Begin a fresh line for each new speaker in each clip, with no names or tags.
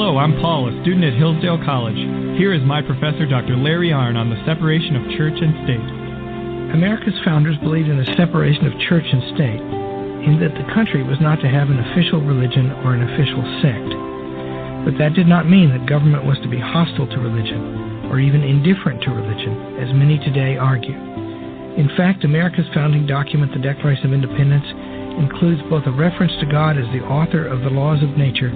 Hello, I'm Paul, a student at Hillsdale College. Here is my professor, Dr. Larry Arnn, on the separation of church and state.
America's founders believed in the separation of church and state, in that the country was not to have an official religion or an official sect. But that did not mean that government was to be hostile to religion, or even indifferent to religion, as many today argue. In fact, America's founding document, the Declaration of Independence, includes both a reference to God as the author of the laws of nature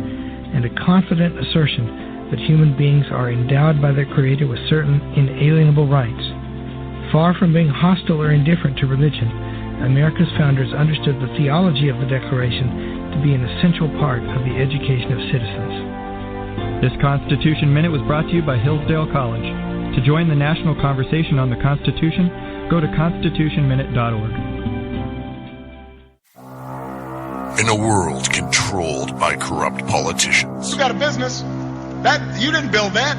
and a confident assertion that human beings are endowed by their Creator with certain inalienable rights. Far from being hostile or indifferent to religion, America's founders understood the theology of the Declaration to be an essential part of the education of citizens.
This Constitution Minute was brought to you by Hillsdale College. To join the national conversation on the Constitution, go to constitutionminute.org.
In a world controlled by corrupt politicians,
you got a business. That you didn't build that.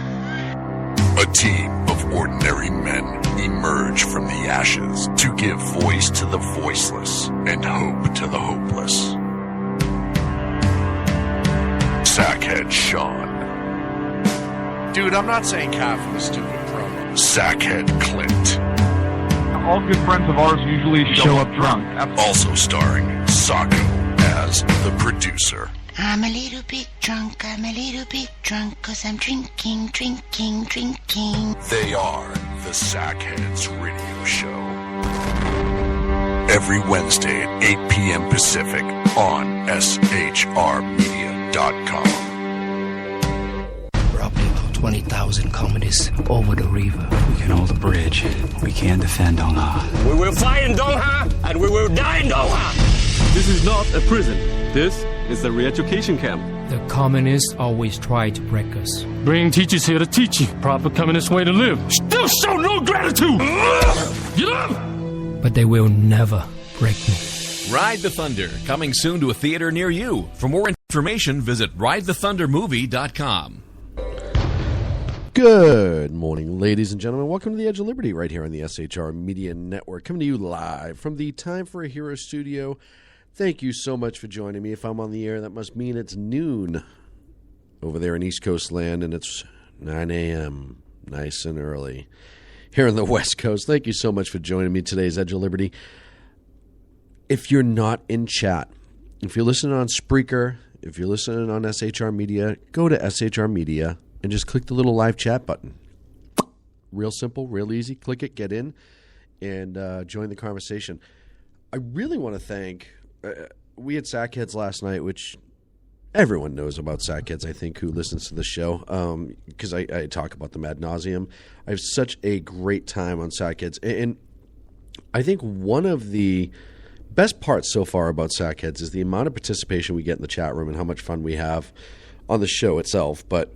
A team of ordinary men emerge from the ashes to give voice to the voiceless and hope to the hopeless. Sackhead Sean.
Dude, I'm not saying calf for the stupid promo.
Sackhead Clint.
All good friends of ours usually show up drunk.
Also starring Sacco as the producer.
I'm a little bit drunk, 'cause I'm drinking.
They are the Sackheads Radio Show. Every Wednesday at 8 p.m. Pacific on shrmedia.com.
Probably about 20,000 communists over the river.
We can hold a bridge. We can defend Doha.
We will fight in Doha, and we will die in Doha.
This is not a prison. This is a re-education camp.
The communists always try to break us.
Bring teachers here to teach you proper communist way to live. Still show no gratitude. Get up!
But they will never break me.
Ride the Thunder, coming soon to a theater near you. For more information, visit ridethethundermovie.com.
Good morning, ladies and gentlemen. Welcome to the Edge of Liberty right here on the SHR Media Network. Coming to you live from the Time for a Hero studio. Thank you so much for joining me. If I'm on the air, that must mean it's noon over there in East Coast land, and it's 9 a.m., nice and early, here on the West Coast. Thank you so much for joining me today's Edge of Liberty. If you're not in chat, if you're listening on Spreaker, if you're listening on SHR Media, go to SHR Media and just click the little live chat button. Real simple, real easy. Click it, get in, and join the conversation. I really want to thank... we had Sackheads last night, which everyone knows about Sackheads, I think, who listens to the show, because I talk about them ad nauseum. I have such a great time on Sackheads. And I think one of the best parts so far about Sackheads is the amount of participation we get in the chat room and how much fun we have on the show itself. But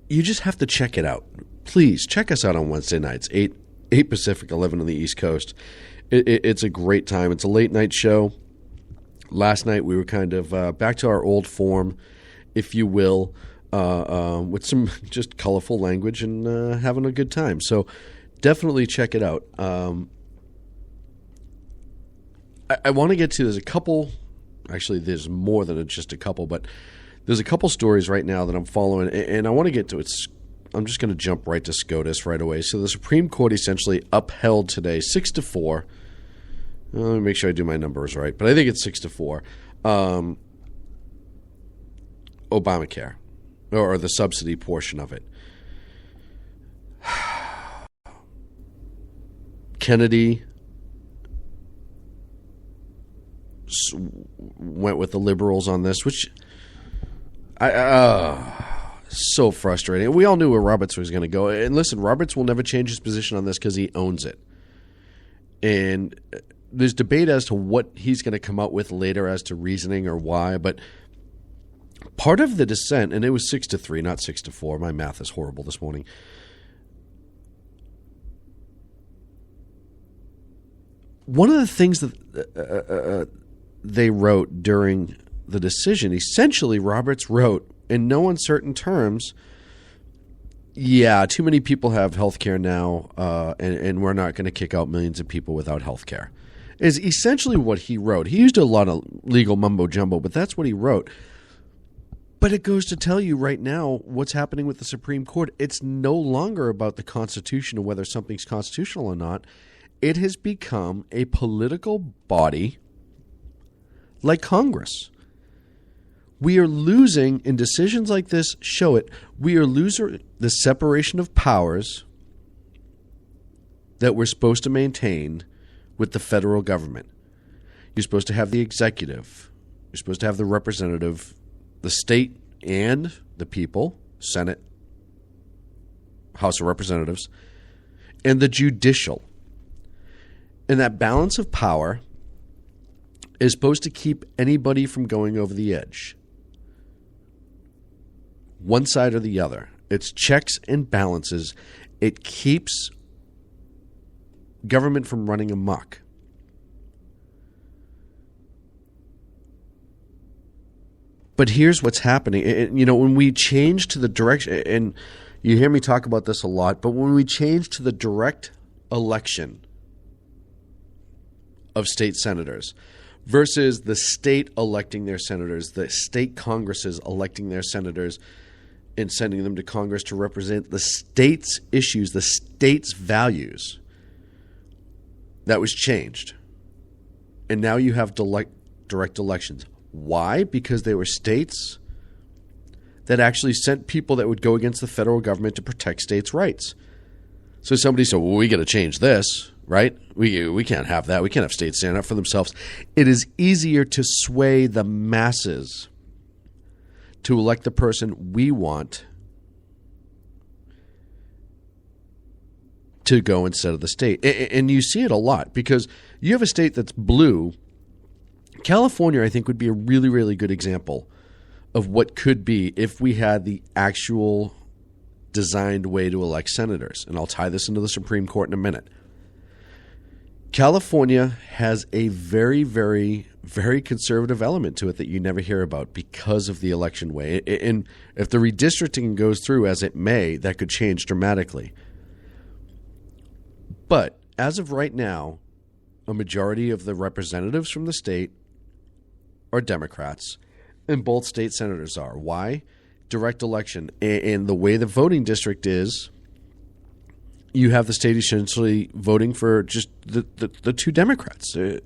you just have to check it out. Please, check us out on Wednesday nights, 8 Pacific, 11 on the East Coast. It's a great time. It's a late-night show. Last night we were kind of back to our old form, if you will, with some just colorful language and having a good time. So definitely check it out. I want to get to, there's a couple, actually there's more than just a couple, but there's a couple stories right now that I'm following, and I want to get to it. I'm just going to jump right to SCOTUS right away. So the Supreme Court essentially upheld today 6-4. Let me make sure I do my numbers right, but I think it's 6-4. Obamacare, or the subsidy portion of it. Kennedy went with the liberals on this, which so frustrating. We all knew where Roberts was going to go. And listen, Roberts will never change his position on this because he owns it. And there's debate as to what he's going to come out with later as to reasoning or why. But part of the dissent, and it was 6-3, not 6-4. My math is horrible this morning. One of the things that they wrote during the decision, essentially Roberts wrote, in no uncertain terms, yeah, too many people have health care now, and we're not going to kick out millions of people without health care, is essentially what he wrote. He used a lot of legal mumbo-jumbo, but that's what he wrote. But it goes to tell you right now what's happening with the Supreme Court. It's no longer about the Constitution and whether something's constitutional or not. It has become a political body like Congress. We are losing, and decisions like this show it, we are losing the separation of powers that we're supposed to maintain with the federal government. You're supposed to have the executive. You're supposed to have the representative, the state and the people, Senate, House of Representatives, and the judicial. And that balance of power is supposed to keep anybody from going over the edge. One side or the other. It's checks and balances. It keeps government from running amok. But here's what's happening. When we change to the direction, and you hear me talk about this a lot, but when we change to the direct election of state senators versus the state electing their senators, the state congresses electing their senators and sending them to Congress to represent the state's issues, the state's values, that was changed. And now you have direct elections. Why? Because they were states that actually sent people that would go against the federal government to protect states' rights. So somebody said, well, we got to change this, right? We can't have that. We can't have states stand up for themselves. It is easier to sway the masses to elect the person we want to go instead of the state. And you see it a lot because you have a state that's blue. California, I think, would be a really, really good example of what could be if we had the actual designed way to elect senators. And I'll tie this into the Supreme Court in a minute. California has a very, very, very conservative element to it that you never hear about because of the election way. And if the redistricting goes through as it may, that could change dramatically. But as of right now, a majority of the representatives from the state are Democrats, and both state senators are. Why? Direct election. And the way the voting district is, you have the state essentially voting for just the two Democrats. The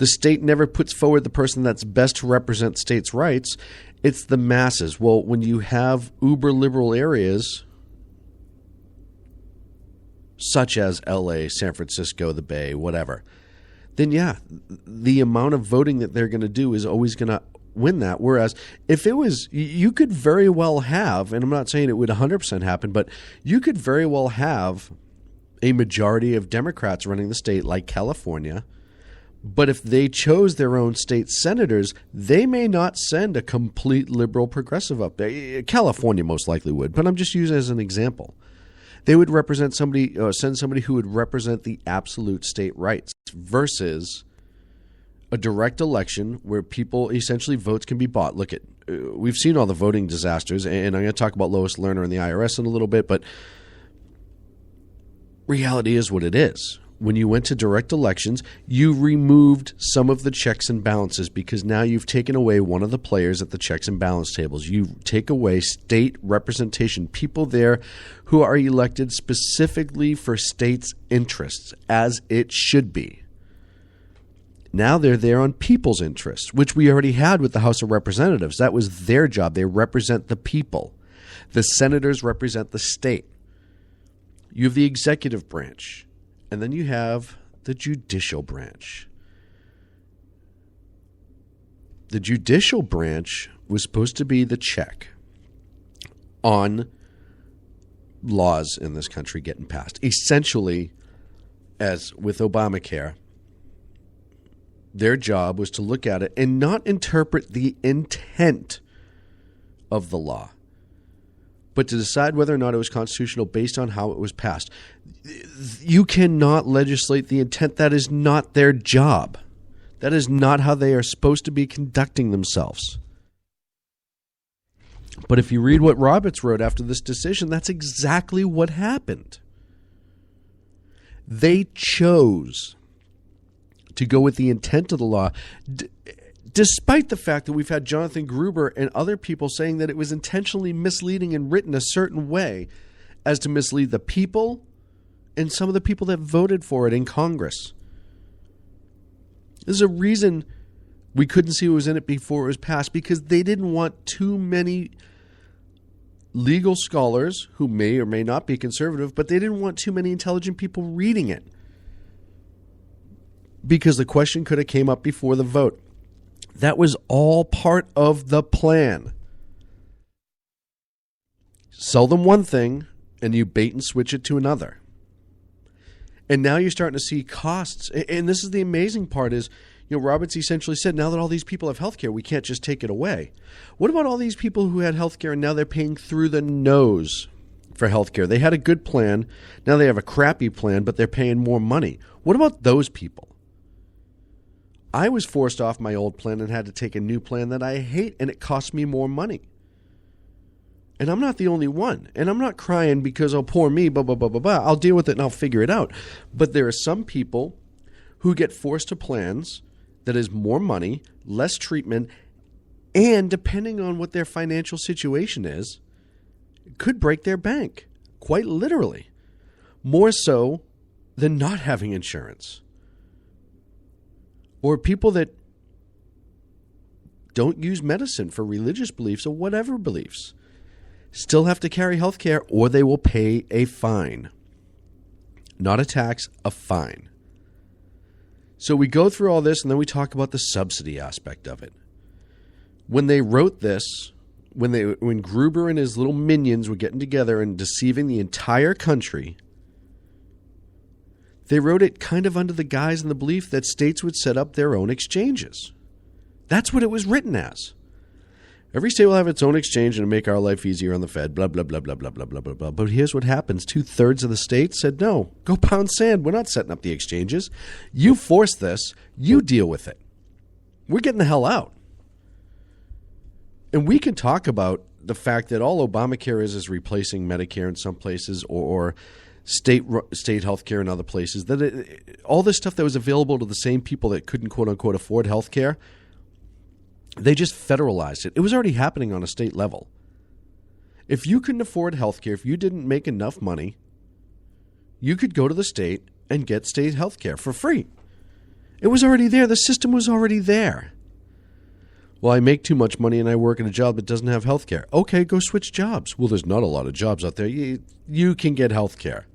state never puts forward the person that's best to represent states' rights. It's the masses. Well, when you have uber liberal areas such as LA, San Francisco, the Bay, whatever, then yeah, the amount of voting that they're going to do is always going to win that. Whereas if it was, you could very well have, and I'm not saying it would 100% happen, but you could very well have a majority of Democrats running the state like California. But if they chose their own state senators, they may not send a complete liberal progressive up there. California most likely would, but I'm just using it as an example. They would represent somebody, send somebody who would represent the absolute state rights versus a direct election where people essentially votes can be bought. Look at, we've seen all the voting disasters, and I'm going to talk about Lois Lerner and the IRS in a little bit, but reality is what it is. When you went to direct elections, you removed some of the checks and balances because now you've taken away one of the players at the checks and balance tables. You take away state representation, people there who are elected specifically for states' interests, as it should be. Now they're there on people's interests, which we already had with the House of Representatives. That was their job. They represent the people. The senators represent the state. You have the executive branch. And then you have the judicial branch. The judicial branch was supposed to be the check on laws in this country getting passed. Essentially, as with Obamacare, their job was to look at it and not interpret the intent of the law, but to decide whether or not it was constitutional based on how it was passed. You cannot legislate the intent. That is not their job. That is not how they are supposed to be conducting themselves. But if you read what Roberts wrote after this decision, that's exactly what happened. They chose to go with the intent of the law. despite the fact that we've had Jonathan Gruber and other people saying that it was intentionally misleading and written a certain way as to mislead the people and some of the people that voted for it in Congress. There's a reason we couldn't see what was in it before it was passed, because they didn't want too many legal scholars who may or may not be conservative, but they didn't want too many intelligent people reading it, because the question could have came up before the vote. That was all part of the plan. Sell them one thing, and you bait and switch it to another. And now you're starting to see costs. And this is the amazing part is, Roberts essentially said, now that all these people have health care, we can't just take it away. What about all these people who had health care and now they're paying through the nose for health care? They had a good plan. Now they have a crappy plan, but they're paying more money. What about those people? I was forced off my old plan and had to take a new plan that I hate, and it cost me more money. And I'm not the only one. And I'm not crying because, oh, poor me, blah, blah, blah, blah, blah. I'll deal with it and I'll figure it out. But there are some people who get forced to plans that is more money, less treatment, and depending on what their financial situation is, it could break their bank, quite literally. More so than not having insurance. Or people that don't use medicine for religious beliefs or whatever beliefs still have to carry health care, or they will pay a fine. Not a tax, a fine. So we go through all this, and then we talk about the subsidy aspect of it. When they wrote this, when Gruber and his little minions were getting together and deceiving the entire country, they wrote it kind of under the guise and the belief that states would set up their own exchanges. That's what it was written as. Every state will have its own exchange and make our life easier on the Fed, blah, blah, blah, blah, blah, blah, blah, blah, blah. But here's what happens. 2/3 of the states said, no, go pound sand. We're not setting up the exchanges. You forced this. You deal with it. We're getting the hell out. And we can talk about the fact that all Obamacare is replacing Medicare in some places or state health care in other places. That all this stuff that was available to the same people that couldn't, quote unquote, afford health care, they just federalized it. It was already happening on a state level. If you couldn't afford health care, if you didn't make enough money, you could go to the state and get state health care for free. It was already there. The system was already there. Well, I make too much money and I work in a job that doesn't have health care. Okay, go switch jobs. Well, there's not a lot of jobs out there. You can get health care.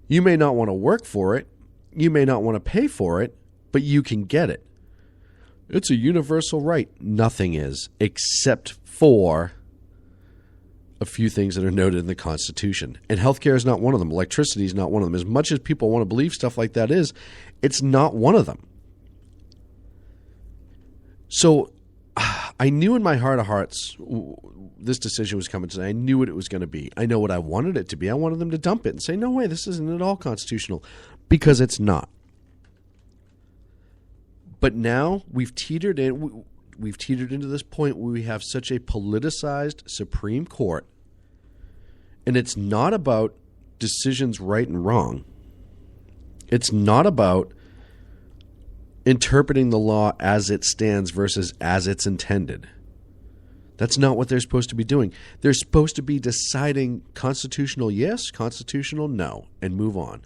You may not want to work for it. You may not want to pay for it, but you can get it. It's a universal right. Nothing is, except for a few things that are noted in the Constitution. And healthcare is not one of them. Electricity is not one of them. As much as people want to believe stuff like that is, it's not one of them. So I knew in my heart of hearts this decision was coming today. I knew what it was going to be. I know what I wanted it to be. I wanted them to dump it and say, no way, this isn't at all constitutional, because it's not. But now we've teetered into this point where we have such a politicized Supreme Court, and it's not about decisions right and wrong. It's not about interpreting the law as it stands versus as it's intended. That's not what they're supposed to be doing. They're supposed to be deciding constitutional yes, constitutional no, and move on.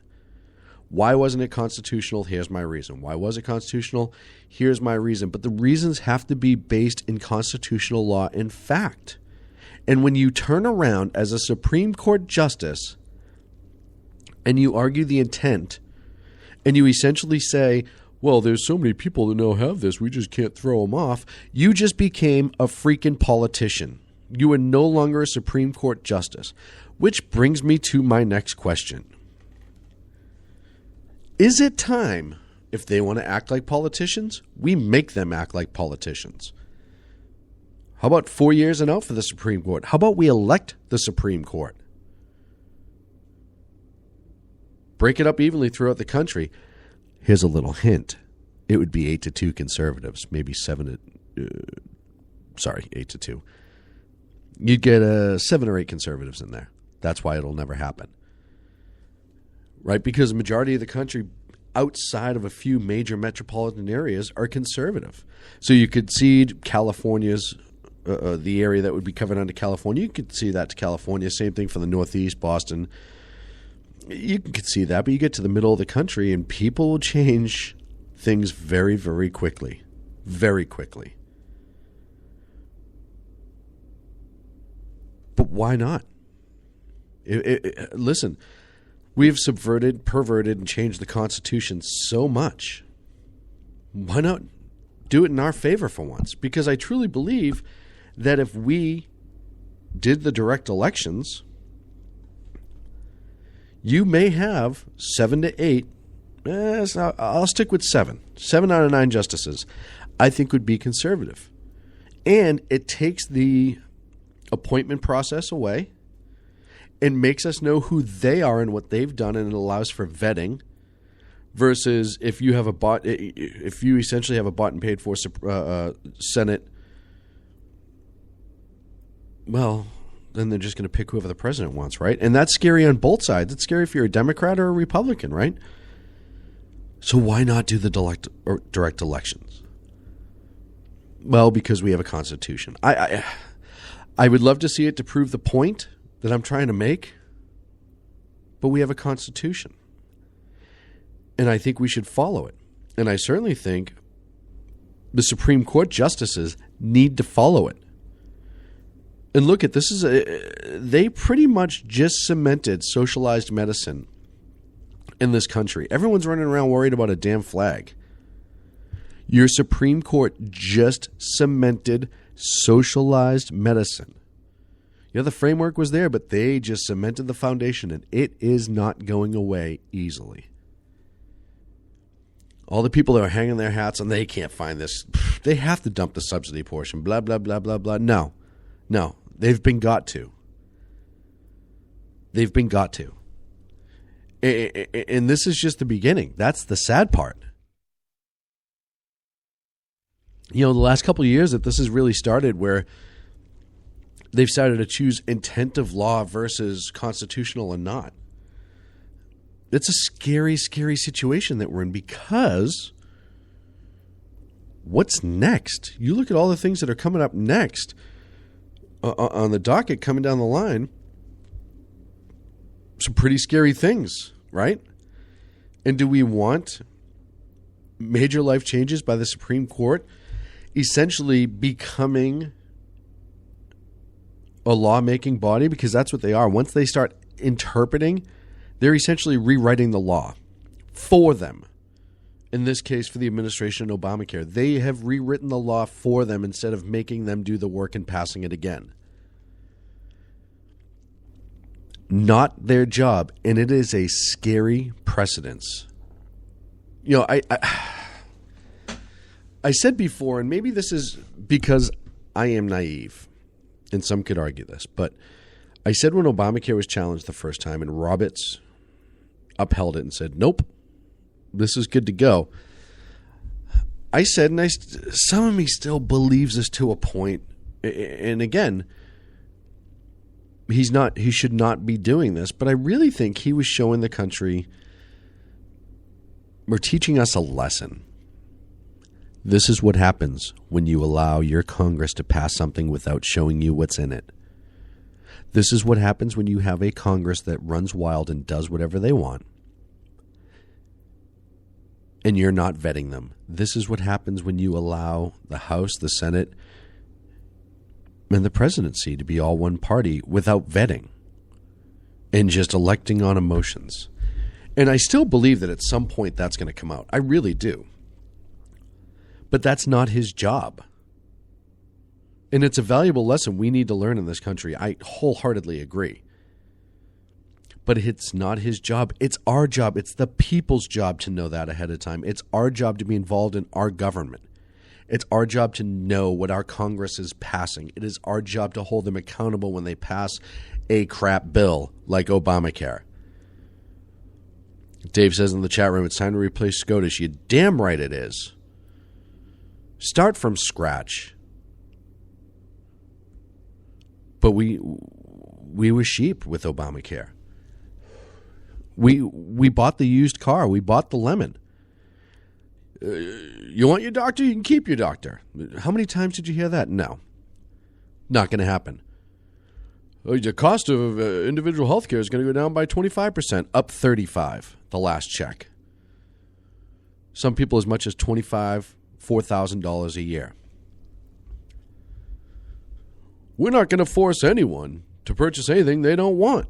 Why wasn't it constitutional? Here's my reason. Why was it constitutional? Here's my reason. But the reasons have to be based in constitutional law and fact. And when you turn around as a Supreme Court justice and you argue the intent and you essentially say, well, there's so many people that now have this, we just can't throw them off, you just became a freaking politician. You are no longer a Supreme Court justice. Which brings me to my next question. Is it time, if they want to act like politicians, we make them act like politicians? How about 4 years and out for the Supreme Court? How about we elect the Supreme Court? Break it up evenly throughout the country. Here's a little hint. It would be 8-2 conservatives, maybe 8-2. You'd get 7 or 8 conservatives in there. That's why it'll never happen. Right? Because the majority of the country, outside of a few major metropolitan areas are conservative. So you could cede California's, the area that would be covered under California, you could see that to California. Same thing for the Northeast, Boston. You could see that, but you get to the middle of the country and people will change things very, very quickly. Very quickly. But why not? Listen, we've subverted, perverted, and changed the Constitution so much. Why not do it in our favor for once? Because I truly believe that if we did the direct elections, you may have 7 to 8, I'll stick with 7. 7 out of 9 justices, I think would be conservative. And it takes the appointment process away and makes us know who they are and what they've done, and it allows for vetting. Versus if you essentially have a bought and paid for Senate, well, then they're just going to pick whoever the president wants, right? And that's scary on both sides. It's scary if you're a Democrat or a Republican, right? So why not do the direct elections? Well, because we have a constitution. I would love to see it to prove the point that I'm trying to make, but we have a constitution. And I think we should follow it. And I certainly think the Supreme Court justices need to follow it. And look at this they pretty much just cemented socialized medicine in this country. Everyone's running around worried about a damn flag. Your Supreme Court just cemented socialized medicine. You know, the framework was there, but they just cemented the foundation, and it is not going away easily. All the people that are hanging their hats and they can't find this, they have to dump the subsidy portion, blah, blah, blah, blah, blah. No, they've been got to. They've been got to. And this is just the beginning. That's the sad part. You know, the last couple of years that this has really started, where they've started to choose intent of law versus constitutional and not. It's a scary, scary situation that we're in, because what's next? You look at all the things that are coming up next on the docket coming down the line. Some pretty scary things, right? And do we want major life changes by the Supreme Court essentially becoming a lawmaking body? Because that's what they are. Once they start interpreting, they're essentially rewriting the law for them. In this case, for the administration of Obamacare. They have rewritten the law for them instead of making them do the work and passing it again. Not their job, and it is a scary precedence. You know, I said before, and maybe this is because I am naive, and some could argue this, but I said when Obamacare was challenged the first time and Roberts upheld it and said, nope, this is good to go. I said, and some of me still believes this to a point, and again, he should not be doing this, but I really think he was showing the country, or teaching us a lesson. This is what happens when you allow your Congress to pass something without showing you what's in it. This is what happens when you have a Congress that runs wild and does whatever they want, and you're not vetting them. This is what happens when you allow the House, the Senate, and the presidency to be all one party without vetting and just electing on emotions. And I still believe that at some point that's going to come out. I really do. But that's not his job. And it's a valuable lesson we need to learn in this country. I wholeheartedly agree. But it's not his job. It's our job. It's the people's job to know that ahead of time. It's our job to be involved in our government. It's our job to know what our Congress is passing. It is our job to hold them accountable when they pass a crap bill like Obamacare. Dave says in the chat room, it's time to replace SCOTUS. You damn right it is. Start from scratch. But we were sheep with Obamacare. We bought the used car. We bought the lemon. You want your doctor? You can keep your doctor. How many times did you hear that? No. Not going to happen. The cost of individual health care is going to go down by 25%, up 35%, the last check. Some people as much as $2,500, $4,000 a year. We're not going to force anyone to purchase anything they don't want.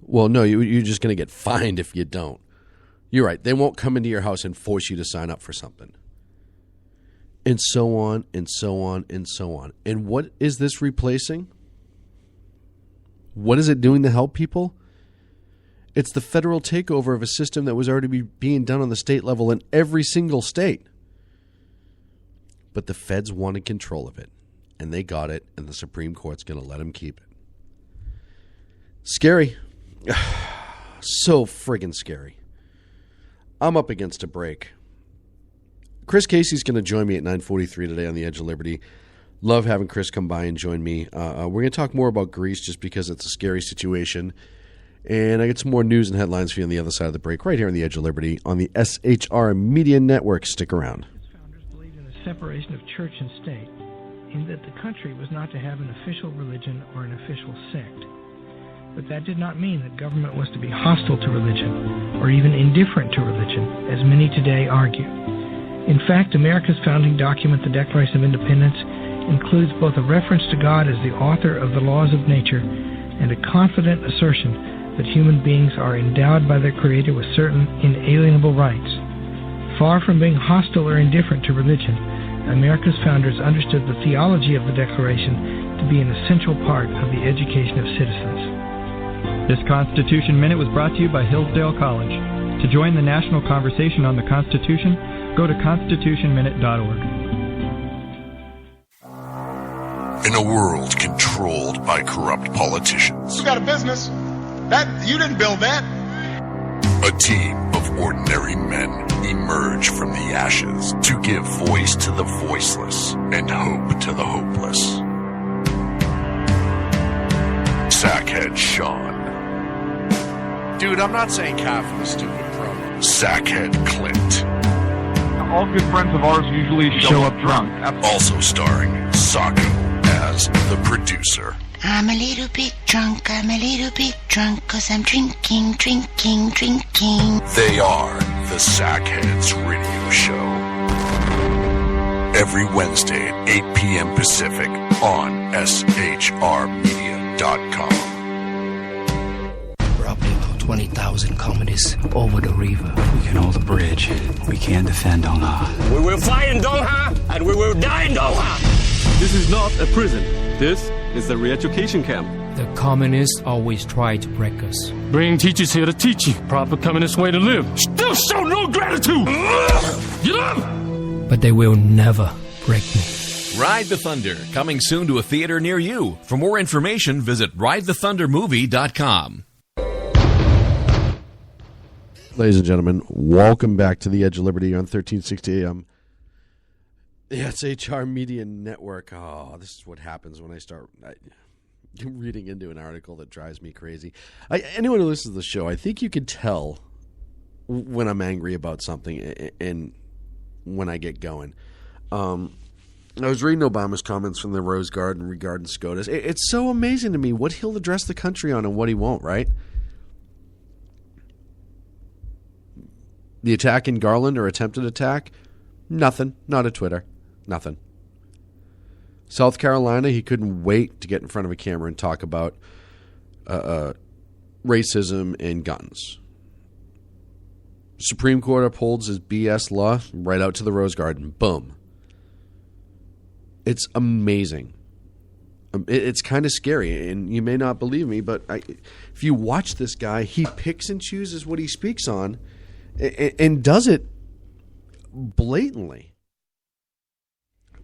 Well, no, you're just going to get fined if you don't. You're right. They won't come into your house and force you to sign up for something. And so on, and so on, and so on. And what is this replacing? What is it doing to help people? It's the federal takeover of a system that was already being done on the state level in every single state. But the feds wanted control of it, and they got it, and the Supreme Court's going to let them keep it. Scary. So friggin' scary. I'm up against a break. Chris Casey's going to join me at 9:43 today on the Edge of Liberty. Love having Chris come by and join me. We're going to talk more about Greece just because it's a scary situation. And I get some more news and headlines for you on the other side of the break right here on the Edge of Liberty on the SHR Media Network. Stick around.
Founders believed in the separation of church and state, in that the country was not to have an official religion or an official sect. But that did not mean that government was to be hostile to religion, or even indifferent to religion, as many today argue. In fact, America's founding document, the Declaration of Independence, includes both a reference to God as the author of the laws of nature and a confident assertion that human beings are endowed by their Creator with certain inalienable rights. Far from being hostile or indifferent to religion, America's founders understood the theology of the Declaration to be an essential part of the education of citizens.
This Constitution Minute was brought to you by Hillsdale College. To join the national conversation on the Constitution, go to constitutionminute.org.
In a world controlled by corrupt politicians,
You got a business. That you didn't build that.
a team of ordinary men emerge from the ashes to give voice to the voiceless and hope to the hopeless. Sackhead Sean.
Dude, I'm not saying calf for the stupid pro.
Sackhead Clint.
All good friends of ours usually show up drunk.
Also starring Sacco as the producer.
I'm a little bit drunk, cause I'm drinking.
They are the Sackheads Radio Show. Every Wednesday at 8 p.m. Pacific on shrmedia.com.
Probably about 20,000 communists over the river.
We can hold a bridge. We can defend Doha.
We will fight in Doha, and we will die in Doha.
This is not a prison. This is the re-education camp.
The communists always try to break us.
Bring teachers here to teach you proper communist way to live. Still show no gratitude. Get up!
But they will never break me.
Ride the Thunder, coming soon to a theater near you. For more information, visit ridethethundermovie.com.
Ladies and gentlemen, welcome back to the Edge of Liberty on 1360 AM. The SHR Media Network. Oh, this is what happens when I start reading into an article that drives me crazy. Anyone who listens to the show, I think you can tell when I'm angry about something and when I get going. I was reading Obama's comments from the Rose Garden regarding SCOTUS. It's so amazing to me what he'll address the country on and what he won't, right? The attack in Garland or attempted attack, nothing. Not a Twitter. Nothing. South Carolina, he couldn't wait to get in front of a camera and talk about racism and guns. Supreme Court upholds his BS law right out to the Rose Garden. Boom. It's amazing. It's kind of scary, and you may not believe me, but if you watch this guy, he picks and chooses what he speaks on and does it blatantly.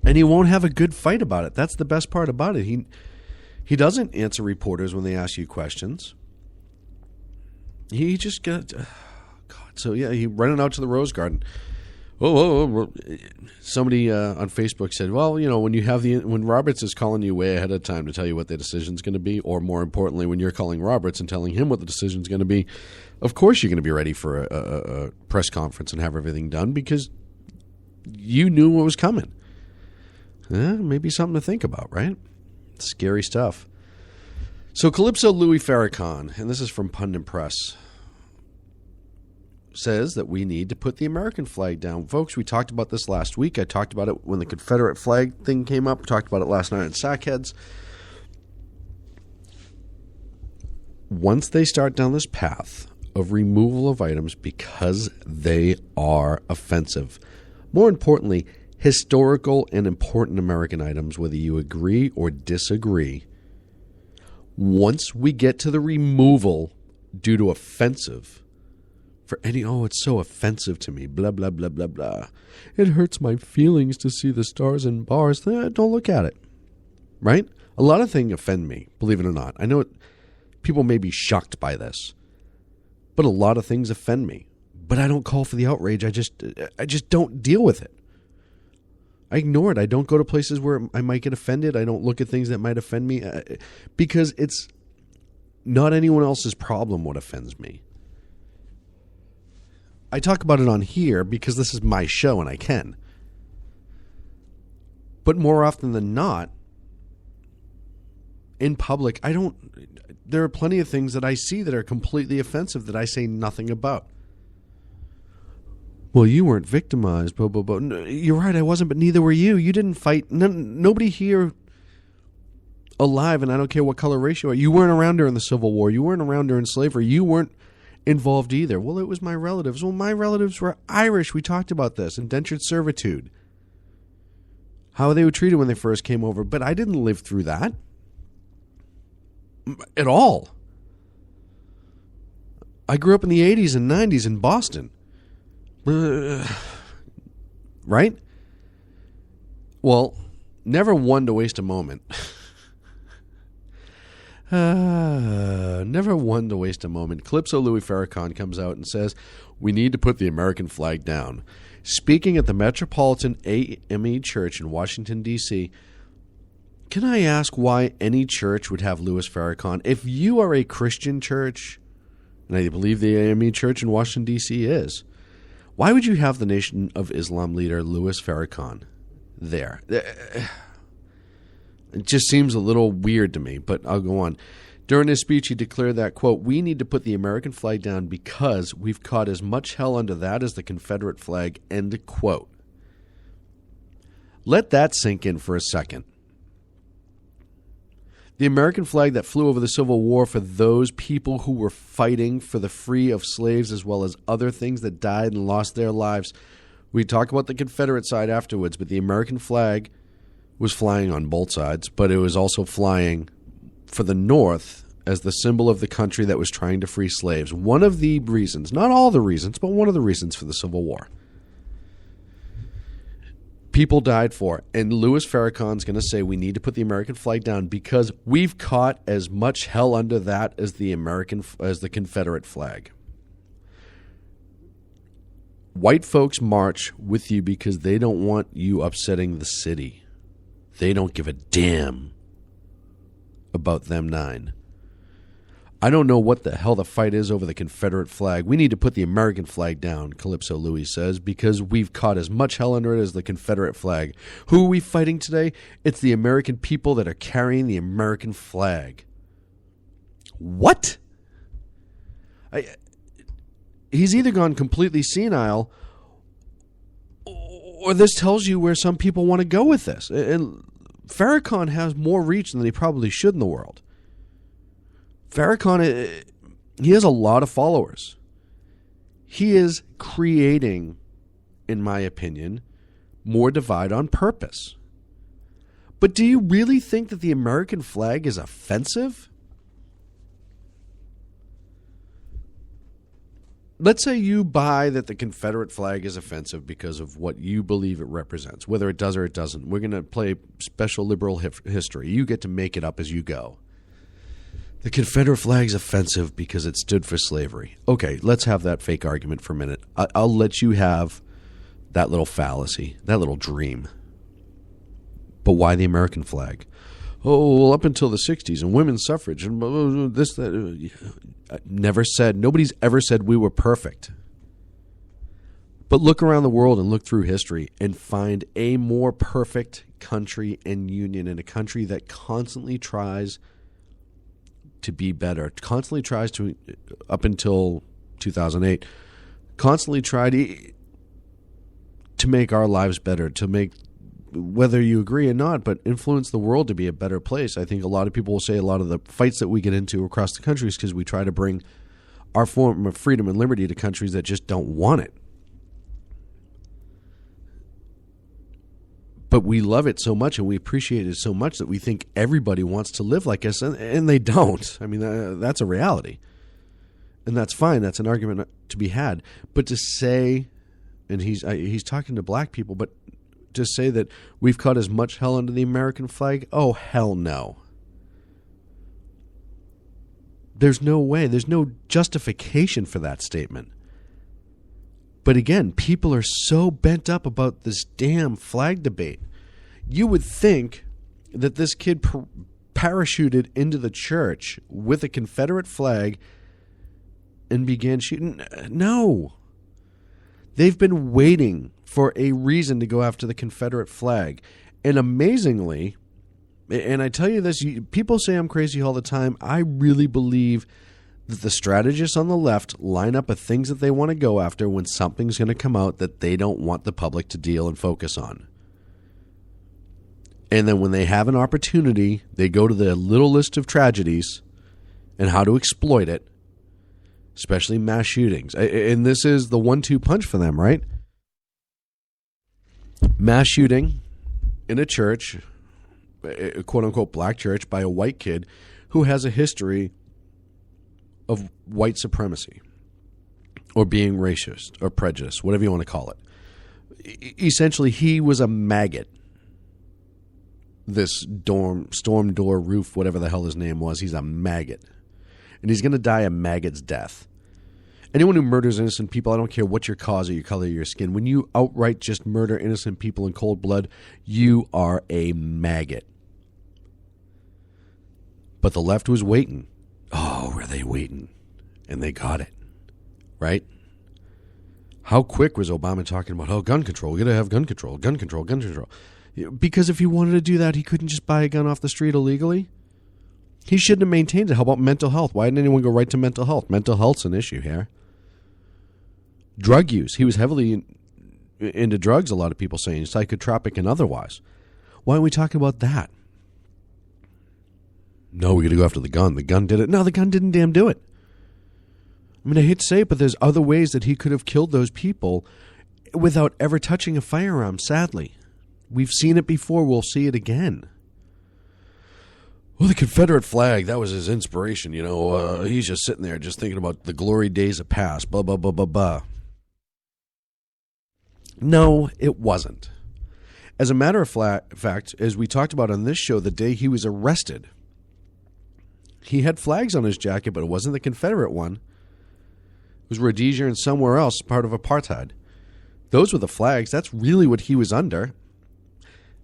And he won't have a good fight about it. That's the best part about it. He doesn't answer reporters when they ask you questions. He just got... God. So, yeah, he running out to the Rose Garden. Somebody on Facebook said, well, when Roberts is calling you way ahead of time to tell you what the decision's going to be, or more importantly, when you're calling Roberts and telling him what the decision's going to be, of course you're going to be ready for a press conference and have everything done because you knew what was coming. Maybe something to think about, right? Scary stuff. So Calypso Louis Farrakhan, and this is from Pundit Press, says that we need to put the American flag down. Folks, we talked about this last week. I talked about it when the Confederate flag thing came up. We talked about it last night on Sackheads. Once they start down this path of removal of items because they are offensive, more importantly, historical and important American items, whether you agree or disagree, once we get to the removal due to offensive, for any, it's so offensive to me, blah, blah, blah, blah, blah. It hurts my feelings to see the stars and bars. Don't look at it, right? A lot of things offend me, believe it or not. I know people may be shocked by this, but a lot of things offend me. But I don't call for the outrage. I just don't deal with it. I ignore it. I don't go to places where I might get offended. I don't look at things that might offend me because it's not anyone else's problem what offends me. I talk about it on here because this is my show and I can. But more often than not, in public, there are plenty of things that I see that are completely offensive that I say nothing about. Well, you weren't victimized, blah, blah, blah. No, you're right, I wasn't, but neither were you. You didn't fight. Nobody here alive, and I don't care what color, race you are. You weren't around during the Civil War. You weren't around during slavery. You weren't involved either. Well, it was my relatives. Well, my relatives were Irish. We talked about this. Indentured servitude. How they were treated when they first came over. But I didn't live through that. At all. I grew up in the 80s and 90s in Boston. Right? Well, never one to waste a moment. Never one to waste a moment. Calypso Louis Farrakhan comes out and says, we need to put the American flag down. Speaking at the Metropolitan AME Church in Washington, D.C., can I ask why any church would have Louis Farrakhan? If you are a Christian church, and I believe the AME Church in Washington, D.C. is, why would you have the Nation of Islam leader Louis Farrakhan there? It just seems a little weird to me, but I'll go on. During his speech, he declared that, quote, we need to put the American flag down because we've caught as much hell under that as the Confederate flag, end quote. Let that sink in for a second. The American flag that flew over the Civil War for those people who were fighting for the free of slaves as well as other things that died and lost their lives. We talk about the Confederate side afterwards, but the American flag was flying on both sides, but it was also flying for the North as the symbol of the country that was trying to free slaves. One of the reasons, not all the reasons, but one of the reasons for the Civil War. People died for. And Louis Farrakhan's going to say we need to put the American flag down because we've caught as much hell under that as the Confederate flag. White folks march with you because they don't want you upsetting the city. They don't give a damn about them nine. I don't know what the hell the fight is over the Confederate flag. We need to put the American flag down, Calypso Louis says, because we've caught as much hell under it as the Confederate flag. Who are we fighting today? It's the American people that are carrying the American flag. What? He's either gone completely senile, or this tells you where some people want to go with this. And Farrakhan has more reach than he probably should in the world. Farrakhan, he has a lot of followers. He is creating, in my opinion, more divide on purpose. But do you really think that the American flag is offensive? Let's say you buy that the Confederate flag is offensive because of what you believe it represents, whether it does or it doesn't. We're going to play special liberal history. You get to make it up as you go. The Confederate flag's offensive because it stood for slavery. Okay, let's have that fake argument for a minute. I'll let you have that little fallacy, that little dream. But why the American flag? Oh, well, up until the 60s and women's suffrage and this, that. Never said, nobody's ever said we were perfect. But look around the world and look through history and find a more perfect country and union, and a country that constantly tries to be better, constantly tries to, up until 2008, constantly tried to make our lives better, to make, whether you agree or not, but influence the world to be a better place. I think a lot of people will say a lot of the fights that we get into across the country is because we try to bring our form of freedom and liberty to countries that just don't want it. But we love it so much and we appreciate it so much that we think everybody wants to live like us, and they don't. I mean, that's a reality. And that's fine. That's an argument to be had. But to say, and he's talking to black people, but to say that we've caught as much hell under the American flag, oh, hell no. There's no way. There's no justification for that statement. But again, people are so bent up about this damn flag debate. You would think that this kid parachuted into the church with a Confederate flag and began shooting. No. They've been waiting for a reason to go after the Confederate flag. And amazingly, and I tell you this, people say I'm crazy all the time. I really believe that the strategists on the left line up of things that they want to go after when something's going to come out that they don't want the public to deal and focus on. And then when they have an opportunity, they go to the little list of tragedies and how to exploit it, especially mass shootings. And this is the 1-2 punch for them, right? Mass shooting in a church, a quote-unquote black church, by a white kid who has a history of white supremacy or being racist or prejudiced, whatever you want to call it. Essentially, he was a maggot. This storm door roof, whatever the hell his name was, he's a maggot. And he's going to die a maggot's death. Anyone who murders innocent people, I don't care what your cause or your color of your skin, when you outright just murder innocent people in cold blood, you are a maggot. But the left was waiting. Oh, were they waiting? And they got it. Right? How quick was Obama talking about, oh, gun control, we got to have gun control, gun control, gun control. Because if he wanted to do that, he couldn't just buy a gun off the street illegally. He shouldn't have maintained it. How about mental health? Why didn't anyone go right to mental health? Mental health's an issue here. Drug use. He was heavily into drugs, a lot of people saying, psychotropic and otherwise. Why aren't we talking about that? No, we got to go after the gun. The gun did it. No, the gun didn't damn do it. I mean, I hate to say it, but there's other ways that he could have killed those people without ever touching a firearm, sadly. We've seen it before. We'll see it again. Well, the Confederate flag, that was his inspiration. You know, he's just sitting there just thinking about the glory days of past. Blah, blah, blah, blah, blah. No, it wasn't. As a matter of fact, as we talked about on this show, the day he was arrested, he had flags on his jacket, but it wasn't the Confederate one. It was Rhodesia and somewhere else, part of apartheid. Those were the flags. That's really what he was under.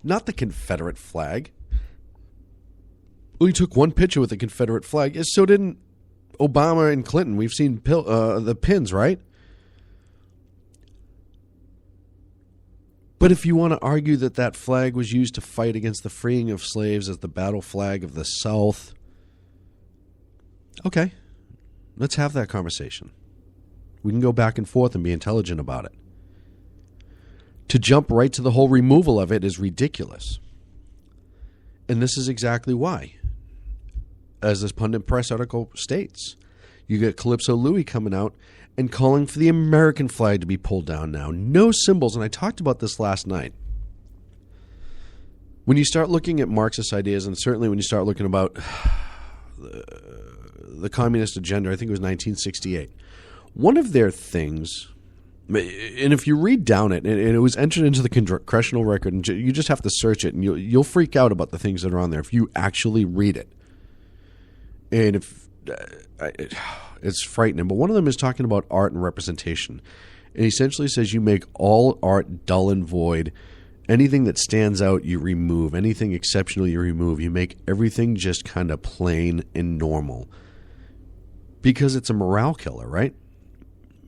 Not the Confederate flag. Well, he took one picture with the Confederate flag. So didn't Obama and Clinton. We've seen the pins, right? But if you want to argue that that flag was used to fight against the freeing of slaves as the battle flag of the South, okay, let's have that conversation. We can go back and forth and be intelligent about it. To jump right to the whole removal of it is ridiculous. And this is exactly why. As this Pundit Press article states, you get Calypso Louie coming out and calling for the American flag to be pulled down now. No symbols, and I talked about this last night. When you start looking at Marxist ideas, and certainly when you start looking about the communist agenda, I think it was 1968, one of their things, and if you read down it, and it was entered into the congressional record, and you just have to search it, and you'll freak out about the things that are on there if you actually read it. And it's frightening. But one of them is talking about art and representation. It essentially says you make all art dull and void. Anything that stands out, you remove. Anything exceptional, you remove. You make everything just kind of plain and normal. Because it's a morale killer, right?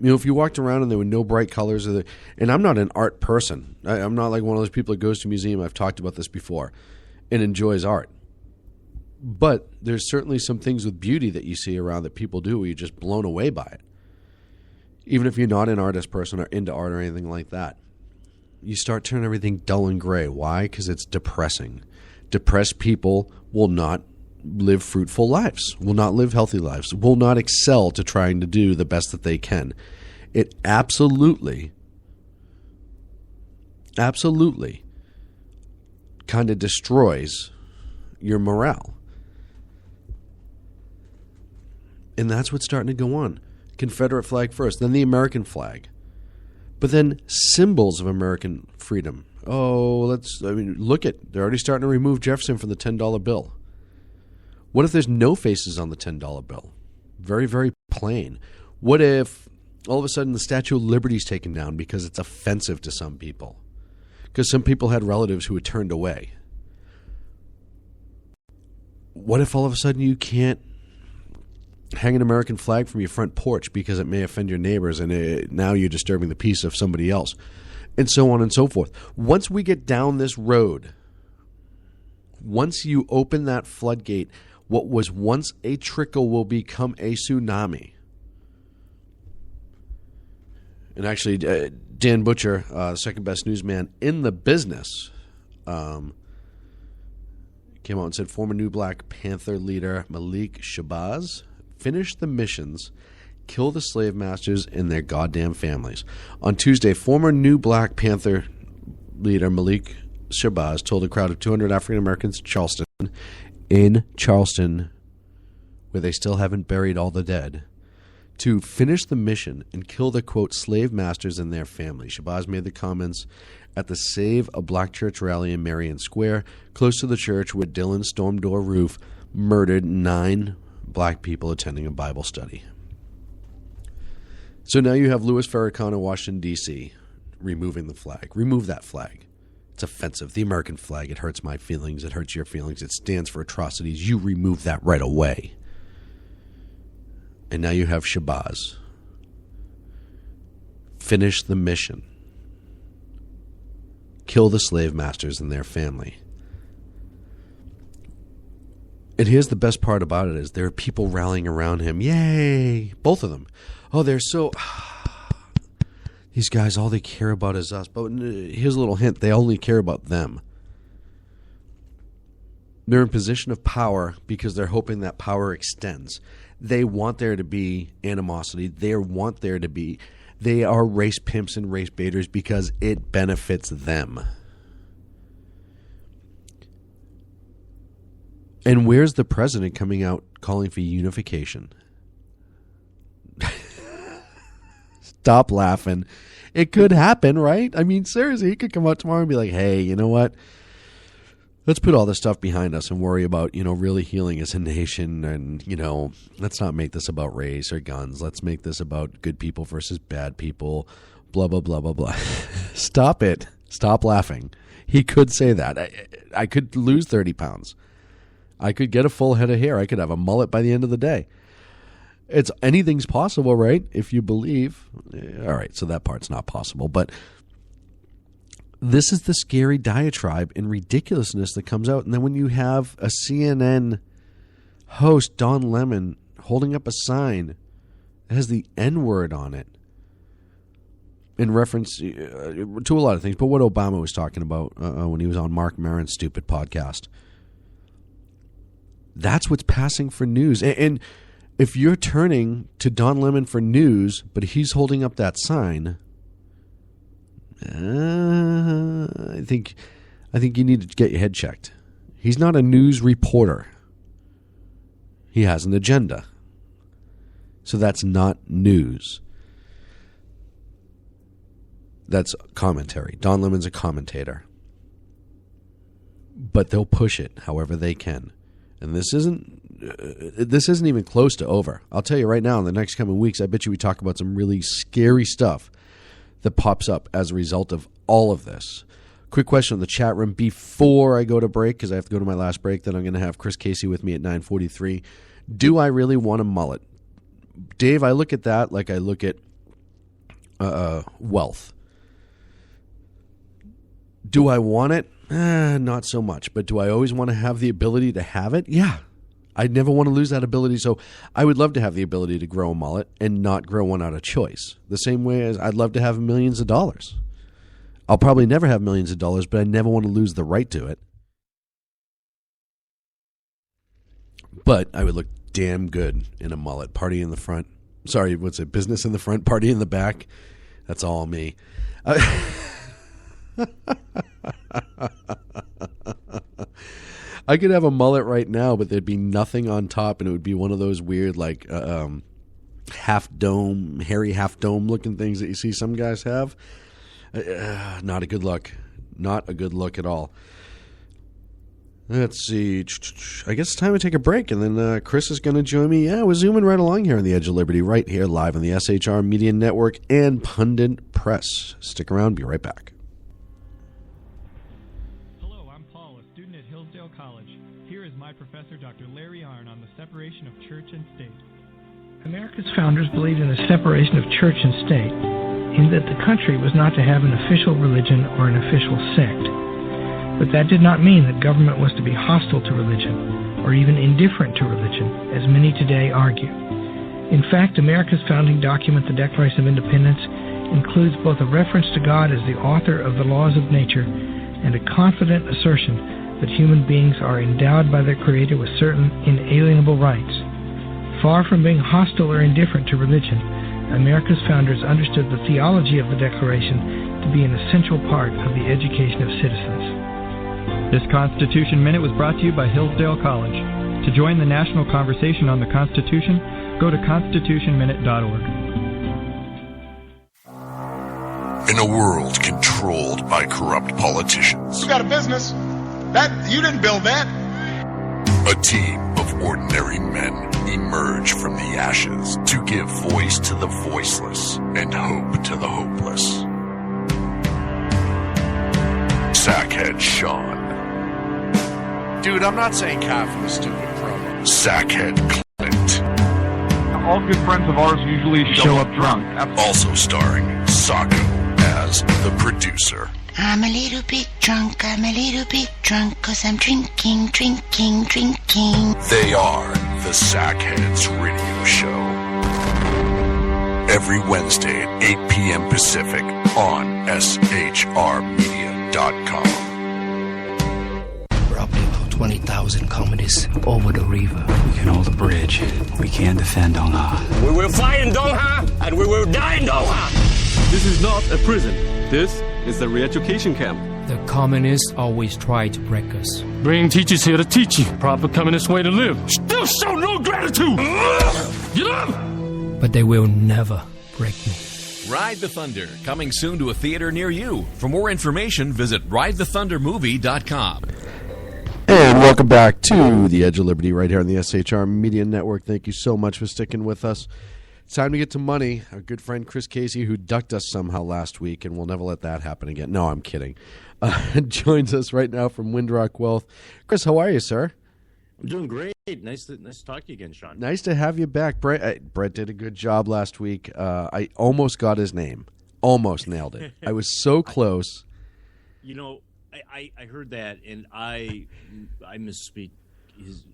You know, if you walked around and there were no bright colors, and I'm not an art person. I'm not like one of those people that goes to a museum, I've talked about this before, and enjoys art. But there's certainly some things with beauty that you see around that people do where you're just blown away by it. Even if you're not an artist person or into art or anything like that. You start turning everything dull and gray. Why? Because it's depressing. Depressed people will not live fruitful lives, will not live healthy lives, will not excel to trying to do the best that they can. It absolutely kind of destroys your morale. And that's what's starting to go on. Confederate flag first, then the American flag. But then symbols of American freedom. Look at, they're already starting to remove Jefferson from the $10 bill. What if there's no faces on the $10 bill? Very, very plain. What if all of a sudden the Statue of Liberty is taken down because it's offensive to some people? Because some people had relatives who had turned away. What if all of a sudden you can't hang an American flag from your front porch because it may offend your neighbors and now you're disturbing the peace of somebody else? And so on and so forth. Once we get down this road, once you open that floodgate, what was once a trickle will become a tsunami. And actually, Dan Butcher, second best newsman in the business, came out and said former New Black Panther leader Malik Shabazz finished the missions, kill the slave masters and their goddamn families. On Tuesday, former New Black Panther leader Malik Shabazz told a crowd of 200 African Americans in Charleston, where they still haven't buried all the dead, to finish the mission and kill the, quote, slave masters and their families. Shabazz made the comments at the Save a Black Church rally in Marion Square, close to the church where Dylan stormed door roof murdered 9 black people attending a Bible study. So now you have Louis Farrakhan in Washington, D.C. removing the flag. Remove that flag. It's offensive. The American flag, it hurts my feelings. It hurts your feelings. It stands for atrocities. You remove that right away. And now you have Shabazz. Finish the mission. Kill the slave masters and their family. And here's the best part about it is there are people rallying around him. Yay! Both of them. Oh, they're so... These guys, all they care about is us. But here's a little hint. They only care about them. They're in position of power because they're hoping that power extends. They want there to be animosity. They are race pimps and race baiters because it benefits them. And where's the president coming out calling for unification? Stop laughing. It could happen, right? I mean, seriously, he could come out tomorrow and be like, hey, you know what? Let's put all this stuff behind us and worry about, really healing as a nation. And, let's not make this about race or guns. Let's make this about good people versus bad people. Blah, blah, blah, blah, blah. Stop it. Stop laughing. He could say that. I could lose 30 pounds. I could get a full head of hair. I could have a mullet by the end of the day. Anything's possible, right? If you believe. All right, so that part's not possible. But this is the scary diatribe and ridiculousness that comes out. And then when you have a CNN host, Don Lemon, holding up a sign that has the N-word on it in reference to a lot of things, but what Obama was talking about when he was on Mark Maron's stupid podcast. That's what's passing for news. And if you're turning to Don Lemon for news, but he's holding up that sign, I think you need to get your head checked. He's not a news reporter. He has an agenda. So that's not news. That's commentary. Don Lemon's a commentator. But they'll push it however they can. And this isn't even close to over. I'll tell you right now, in the next coming weeks, I bet you we talk about some really scary stuff that pops up as a result of all of this. Quick question in the chat room before I go to break, because I have to go to my last break. Then I'm going to have Chris Casey with me at 9:43. Do I really want a mullet? Dave, I look at that like I look at wealth. Do I want it? Not so much. But do I always want to have the ability to have it? Yeah. I'd never want to lose that ability. So I would love to have the ability to grow a mullet and not grow one out of choice. The same way as I'd love to have millions of dollars. I'll probably never have millions of dollars, but I never want to lose the right to it. But I would look damn good in a mullet. Party in the front. Sorry, what's it? Business in the front, party in the back. That's all me. I could have a mullet right now, but there'd be nothing on top, and it would be one of those weird, like, half dome, hairy half dome looking things that you see some guys have. Not a good look. Not a good look at all. Let's see. I guess it's time to take a break, and then Chris is going to join me. Yeah, we're zooming right along here on the Edge of Liberty, right here live on the SHR Media Network and Pundit Press. Stick around. Be right back.
Hello, I'm Paul, a student at Hillsdale College. Here is my professor, Dr. Larry Arnn, on the separation of church and state.
America's founders believed in the separation of church and state, in that the country was not to have an official religion or an official sect. But that did not mean that government was to be hostile to religion, or even indifferent to religion, as many today argue. In fact, America's founding document, the Declaration of Independence, includes both a reference to God as the author of the laws of nature and a confident assertion that human beings are endowed by their Creator with certain inalienable rights. Far from being hostile or indifferent to religion, America's founders understood the theology of the Declaration to be an essential part of the education of citizens.
This Constitution Minute was brought to you by Hillsdale College. To join the national conversation on the Constitution, go to constitutionminute.org.
In a world controlled by corrupt politicians,
You got a business. That you didn't build that.
a team of ordinary men emerge from the ashes to give voice to the voiceless and hope to the hopeless. Sackhead Sean.
Dude, I'm not saying calf for the stupid promo.
Sackhead Clint.
All good friends of ours usually show up drunk.
Also starring Sacco as the producer.
I'm a little bit drunk, cause I'm drinking.
They are the Sackheads Radio Show. Every Wednesday at 8 p.m. Pacific on shrmedia.com.
Probably about 20,000 communists over the river.
We can hold a bridge. We can defend Doha.
We will fight in Doha, and we will die in Doha.
This is not a prison. This is the re-education camp.
The communists always try to break us.
Bring teachers here to teach you proper communist way to live. Still show no gratitude. Get up!
But they will never break me.
Ride the Thunder, coming soon to a theater near you. For more information, visit ridethethundermovie.com.
And welcome back to the Edge of Liberty right here on the SHR Media Network. Thank you so much for sticking with us. It's time to get to money. Our good friend Chris Casey, who ducked us somehow last week, and we'll never let that happen again. No, I'm kidding. Joins us right now from Windrock Wealth. Chris, how are you, sir?
I'm doing great. Nice to talk to you again, Sean.
Nice to have you back. Brett did a good job last week. I almost got his name. Almost nailed it. I was so close.
You know, I heard that, and I misspeak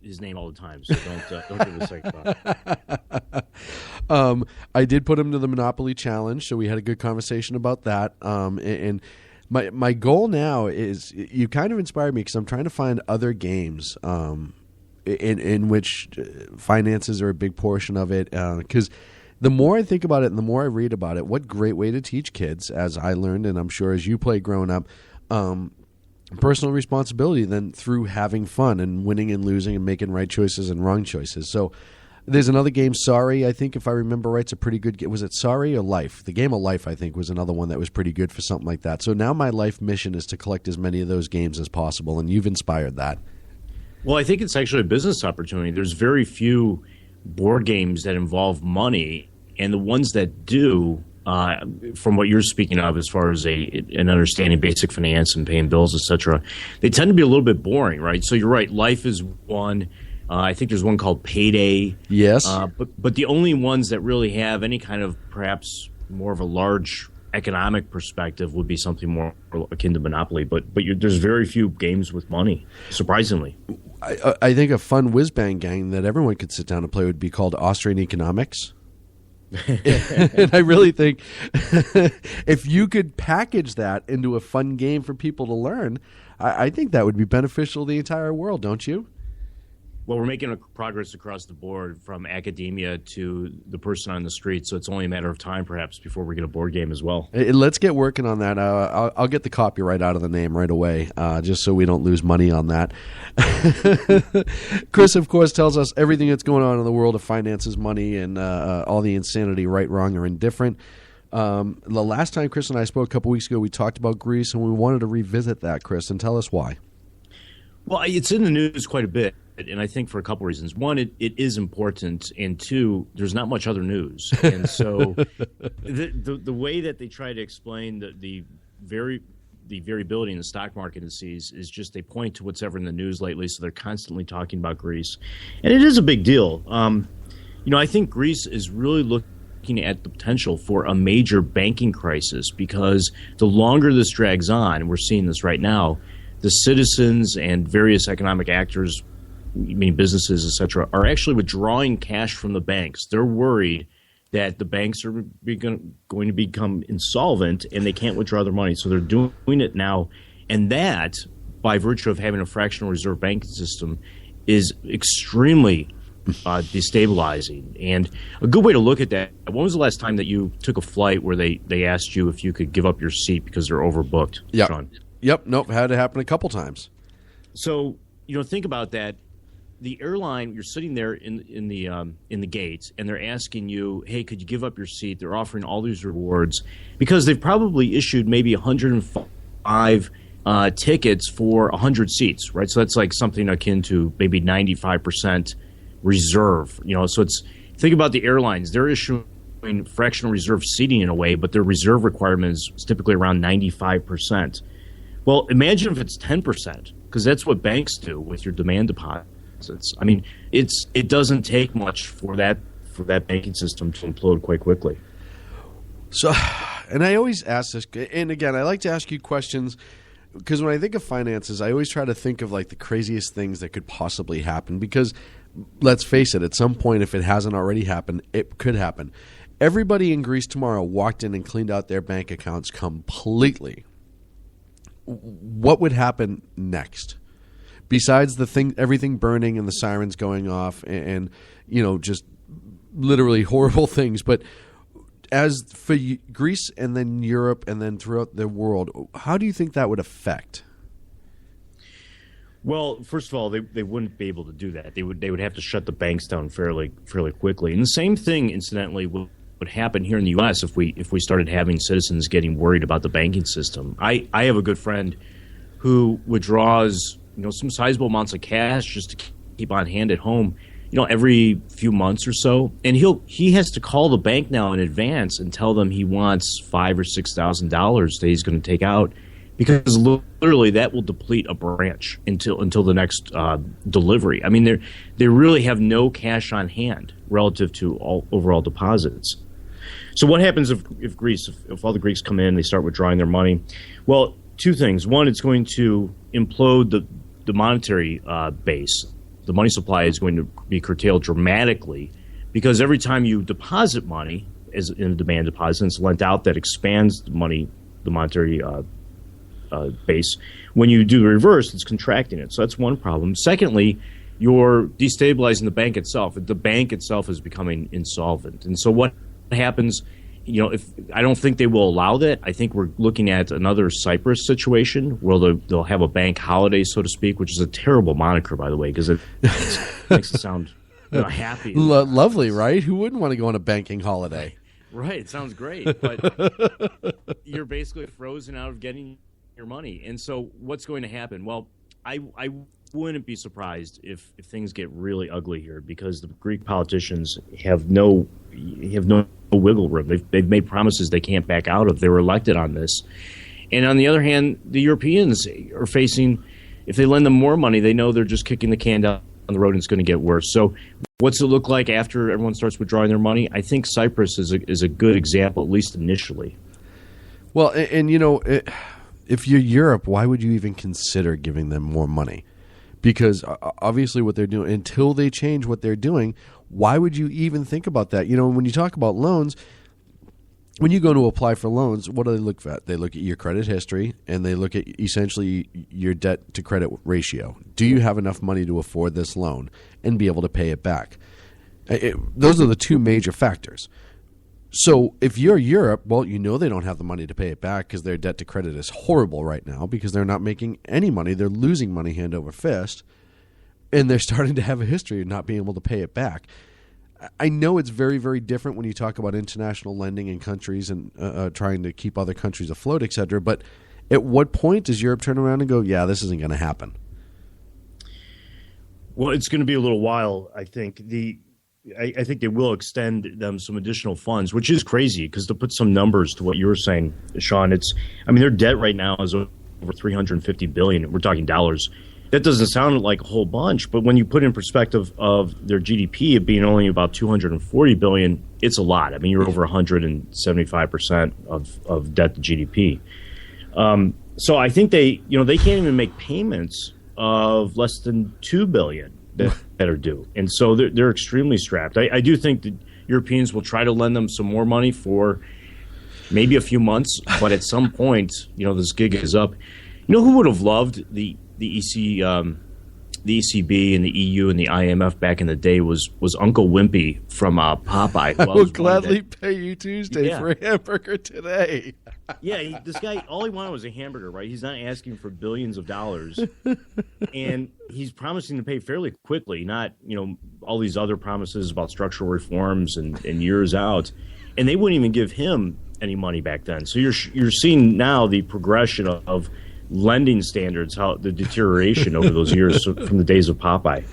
his name all the time, so don't give it a second thought.
I did put him to the Monopoly Challenge, so we had a good conversation about that. And my goal now is, you kind of inspired me because I'm trying to find other games in which finances are a big portion of it. Because the more I think about it and the more I read about it, what great way to teach kids, as I learned, and I'm sure as you played growing up, personal responsibility than through having fun and winning and losing and making right choices and wrong choices. So there's another game, Sorry, I think, if I remember right, it's a pretty good game. Was it Sorry or Life? The Game of Life, I think, was another one that was pretty good for something like that. So now my life mission is to collect as many of those games as possible, and you've inspired that.
Well, I think it's actually a business opportunity. There's very few board games that involve money, and the ones that do from what you're speaking of, as far as an understanding basic finance and paying bills, etc., they tend to be a little bit boring, right? So you're right. Life is one. I think there's one called Payday.
Yes.
But the only ones that really have any kind of perhaps more of a large economic perspective would be something more akin to Monopoly. But there's very few games with money, surprisingly.
I think a fun whiz-bang game that everyone could sit down and play would be called Austrian Economics. And I really think if you could package that into a fun game for people to learn, I think that would be beneficial to the entire world, don't you?
Well, we're making progress across the board from academia to the person on the street, so it's only a matter of time, perhaps, before we get a board game as well.
Let's get working on that. I'll get the copyright out of the name right away, just so we don't lose money on that. Chris, of course, tells us everything that's going on in the world of finances, money, and all the insanity, right, wrong, or indifferent. The last time Chris and I spoke a couple weeks ago, we talked about Greece, and we wanted to revisit that, Chris, and tell us why.
Well, it's in the news quite a bit, and I think for a couple reasons. One, it is important, and two, there's not much other news. And so the way that they try to explain the variability in the stock market indices is just they point to what's ever in the news lately, so they're constantly talking about Greece. And it is a big deal. I think Greece is really looking at the potential for a major banking crisis, because the longer this drags on, and we're seeing this right now, the citizens and various economic actors, meaning businesses, et cetera, are actually withdrawing cash from the banks. They're worried that the banks are going to become insolvent and they can't withdraw their money. So they're doing it now. And that, by virtue of having a fractional reserve banking system, is extremely destabilizing. And a good way to look at that, when was the last time that you took a flight where they asked you if you could give up your seat because they're overbooked, Sean?
Yep. Nope. Had it happen a couple times.
So, think about that. The airline, you're sitting there in the gates, and they're asking you, hey, could you give up your seat? They're offering all these rewards because they've probably issued maybe 105 tickets for 100 seats, right? So that's like something akin to maybe 95% reserve. So think about the airlines. They're issuing fractional reserve seating in a way, but their reserve requirement is typically around 95%. Well, imagine if it's 10%, because that's what banks do with your demand deposits. I mean, it doesn't take much for that banking system to implode quite quickly.
So, and I always ask this, and again, I like to ask you questions, because when I think of finances, I always try to think of like the craziest things that could possibly happen, because let's face it, at some point, if it hasn't already happened, it could happen. Everybody in Greece tomorrow walked in and cleaned out their bank accounts completely. What would happen next? Besides everything burning and the sirens going off and just literally horrible things. But as for Greece and then Europe and then throughout the world, how do you think that would affect?
Well, first of all, they wouldn't be able to do that. They would have to shut the banks down fairly quickly. And the same thing, incidentally, would happen here in the U.S. if we started having citizens getting worried about the banking system. I have a good friend who withdraws some sizable amounts of cash just to keep on hand at home every few months or so, and he has to call the bank now in advance and tell them he wants $5,000 or $6,000 that he's going to take out, because literally that will deplete a branch until the next delivery. I mean, they really have no cash on hand relative to all overall deposits. So what happens if all the Greeks come in, they start withdrawing their money? Well, two things. One, it's going to implode the monetary base. The money supply is going to be curtailed dramatically, because every time you deposit money as in a demand deposit, it's lent out, that expands the monetary base. When you do the reverse, it's contracting it. So that's one problem. Secondly, you're destabilizing the bank itself. The bank itself is becoming insolvent. And so what happens, if I don't think they will allow that. I think we're looking at another Cyprus situation where they'll have a bank holiday, so to speak, which is a terrible moniker, by the way, because it makes it sound happy.
Lovely, right? Who wouldn't want to go on a banking holiday?
Right. It sounds great. But you're basically frozen out of getting your money. And so what's going to happen? Well, I wouldn't be surprised if things get really ugly here, because the Greek politicians have no wiggle room. They've made promises they can't back out of. They were elected on this. And on the other hand, the Europeans are facing, if they lend them more money, they know they're just kicking the can down the road and it's going to get worse. So what's it look like after everyone starts withdrawing their money? I think Cyprus is a good example, at least initially.
Well, and if you're Europe, why would you even consider giving them more money? Because obviously what they're doing, until they change what they're doing, why would you even think about that? When you talk about loans, when you go to apply for loans, what do they look at? They look at your credit history, and they look at essentially your debt to credit ratio. Do you have enough money to afford this loan and be able to pay it back? Those are the two major factors. So if you're Europe, well, they don't have the money to pay it back because their debt to credit is horrible right now because they're not making any money. They're losing money hand over fist, and they're starting to have a history of not being able to pay it back. I know it's very, very different when you talk about international lending in countries and trying to keep other countries afloat, et cetera, but at what point does Europe turn around and go, yeah, this isn't going to happen?
Well, it's going to be a little while, I think. I think they will extend them some additional funds, which is crazy because to put some numbers to what you were saying, Sean, their debt right now is over $350 billion. We're talking dollars. That doesn't sound like a whole bunch, but when you put in perspective of their GDP it being only about $240 billion, it's a lot. You're over 175% of debt to GDP. So I think they can't even make payments of less than $2 billion. That are due. And so they're extremely strapped. I do think that Europeans will try to lend them some more money for maybe a few months, but at some point, this gig is up. Who would have loved the ECB and the EU and the IMF back in the day was Uncle Wimpy from Popeye.
I will gladly pay you Tuesday for a hamburger today.
Yeah, this guy, all he wanted was a hamburger, right? He's not asking for billions of dollars. And he's promising to pay fairly quickly, not, all these other promises about structural reforms and years out. And they wouldn't even give him any money back then. So you're seeing now the progression of lending standards, how the deterioration over those years from the days of Popeye.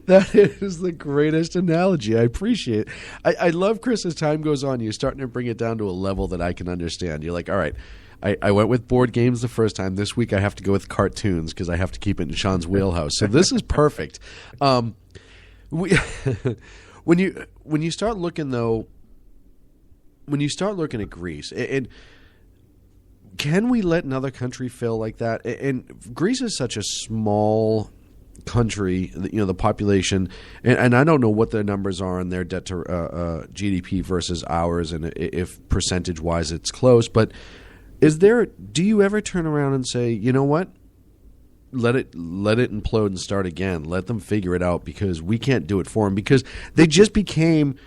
That is the greatest analogy. I appreciate it. I love, Chris, as time goes on, you're starting to bring it down to a level that I can understand. You're like, all right, I went with board games the first time. This week I have to go with cartoons because I have to keep it in Sean's wheelhouse. So this is perfect. When you start looking, though, at Greece, can we let another country fail like that? And Greece is such a small country, the population, and I don't know what their numbers are on their debt to GDP versus ours, and if percentage-wise it's close. But do you ever turn around and say, you know what? Let it implode and start again. Let them figure it out because we can't do it for them because they just became,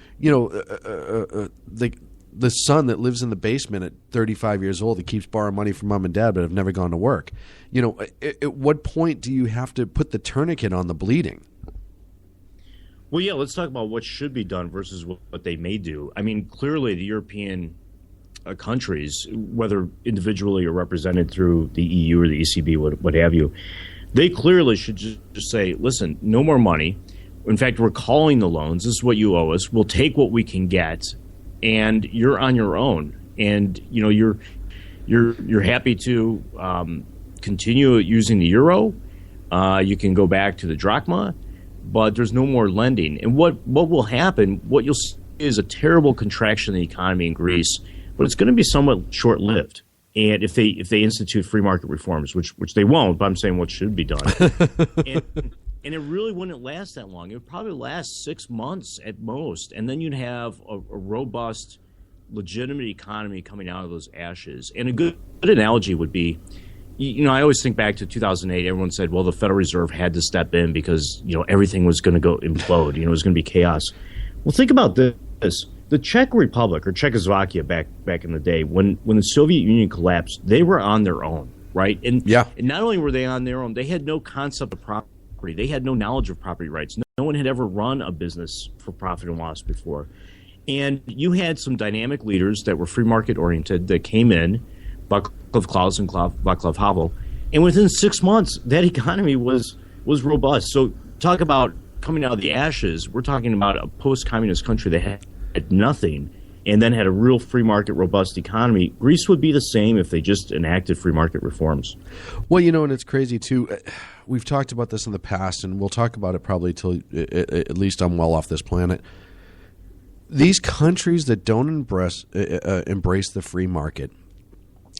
the son that lives in the basement at 35 years old that keeps borrowing money from mom and dad but have never gone to work. At what point do you have to put the tourniquet on the bleeding?
Well, yeah, let's talk about what should be done versus what they may do. Clearly the European countries, whether individually or represented through the EU or the ECB, what have you, they clearly should just say, listen, no more money. In fact, we're calling the loans. This is what you owe us. We'll take what we can get. And you're on your own, and you're happy to continue using the euro. You can go back to the drachma, but there's no more lending. And what will happen? What you'll see is a terrible contraction in the economy in Greece, but it's going to be somewhat short-lived. And if they institute free market reforms, which they won't, but I'm saying what should be done. And it really wouldn't last that long. It would probably last 6 months at most. And then you'd have a robust, legitimate economy coming out of those ashes. And a good analogy would be, I always think back to 2008. Everyone said, well, the Federal Reserve had to step in because, everything was going to go implode. It was going to be chaos. Well, think about this. The Czech Republic or Czechoslovakia back in the day, when the Soviet Union collapsed, they were on their own, right? And not only were they on their own, they had no concept of property. They had no knowledge of property rights. No one had ever run a business for profit and loss before. And you had some dynamic leaders that were free market oriented that came in, Václav Klaus and Václav Havel, And within 6 months, that economy was robust. So talk about coming out of the ashes. We're talking about a post-communist country that had nothing and then had a real free market, robust economy. Greece would be the same if they just enacted free market reforms.
Well, and it's crazy, too. We've talked about this in the past, and we'll talk about it probably till at least I'm well off this planet. These countries that don't embrace the free market,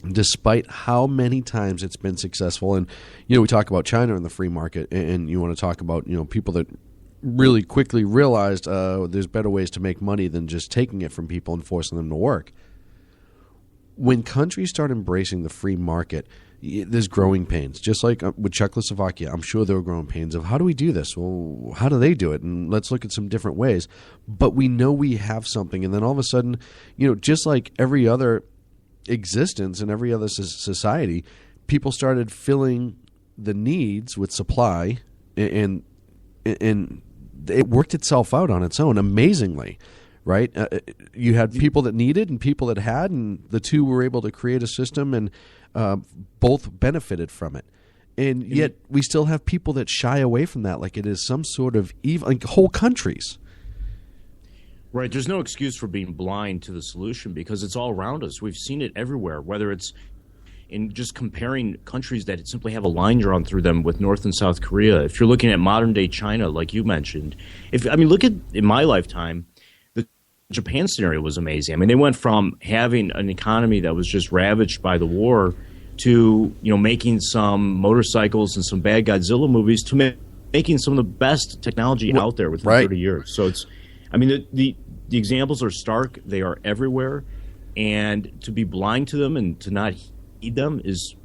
despite how many times it's been successful, and we talk about China and the free market, and you want to talk about people that really quickly realized there's better ways to make money than just taking it from people and forcing them to work. When countries start embracing the free market, there's growing pains. Just like with Czechoslovakia, I'm sure there were growing pains of how do we do this? Well, how do they do it? And let's look at some different ways. But we know we have something. And then all of a sudden, just like every other existence in every other society, people started filling the needs with supply, and it worked itself out on its own amazingly, right? You had people that needed and people that had, and the two were able to create a system, and both benefited from it. And yet we still have people that shy away from that like it is some sort of evil, like whole countries.
Right. There's no excuse for being blind to the solution because it's all around us. We've seen it everywhere, whether it's in just comparing countries that simply have a line drawn through them with North and South Korea. If you're looking at modern-day China, like you mentioned, look at, in my lifetime, the Japan scenario was amazing. They went from having an economy that was just ravaged by the war to, making some motorcycles and some bad Godzilla movies to making some of the best technology out there within 30 years. So it's, the examples are stark. They are everywhere. And to be blind to them and to not heed them is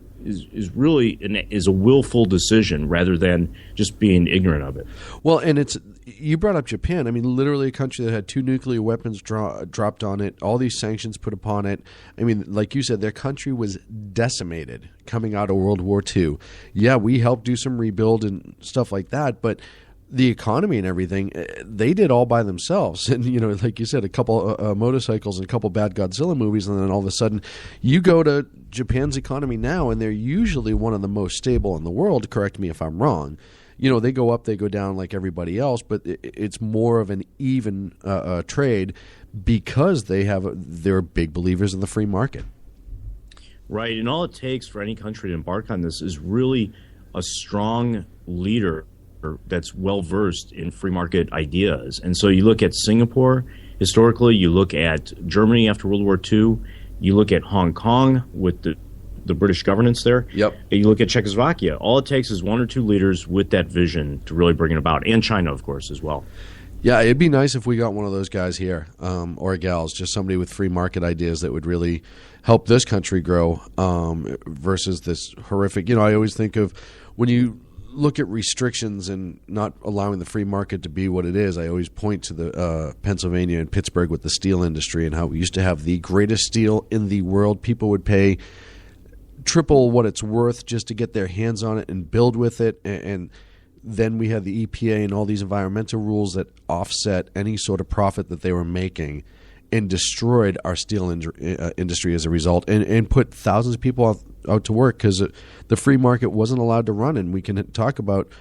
really a willful decision rather than just being ignorant of it.
Well, and you brought up Japan. Literally a country that had 2 nuclear weapons dropped on it, all these sanctions put upon it. Like you said, their country was decimated coming out of World War II. Yeah, we helped do some rebuild and stuff like that, but the economy and everything, they did all by themselves. And, like you said, a couple motorcycles and a couple bad Godzilla movies, and then all of a sudden you go to Japan's economy now, and they're usually one of the most stable in the world. Correct me if I'm wrong. They go up, they go down like everybody else, but it's more of an even trade because they're big believers in the free market.
Right, and all it takes for any country to embark on this is really a strong leader that's well-versed in free market ideas. And so you look at Singapore historically, you look at Germany after World War II, you look at Hong Kong with the British governance there,
and
you look at Czechoslovakia. All it takes is 1 or 2 leaders with that vision to really bring it about, and China, of course, as well.
Yeah, it'd be nice if we got one of those guys here, or gals, just somebody with free market ideas that would really help this country grow versus this horrific. I always think of when you look at restrictions and not allowing the free market to be what it is, I always point to the Pennsylvania and Pittsburgh with the steel industry and how we used to have the greatest steel in the world. People would pay triple what it's worth just to get their hands on it and build with it. And then we had the EPA and all these environmental rules that offset any sort of profit that they were making and destroyed our steel industry as a result, and put thousands of people out to work because the free market wasn't allowed to run. And we can talk about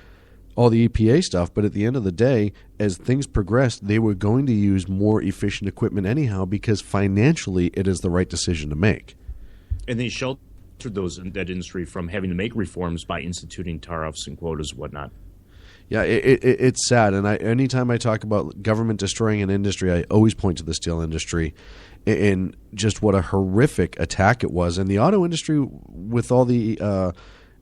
all the EPA stuff, but at the end of the day, as things progressed, they were going to use more efficient equipment anyhow because financially it is the right decision to make.
And they sheltered that industry from having to make reforms by instituting tariffs and quotas and whatnot.
Yeah, it's sad. And anytime I talk about government destroying an industry, I always point to the steel industry and just what a horrific attack it was. And the auto industry, with all the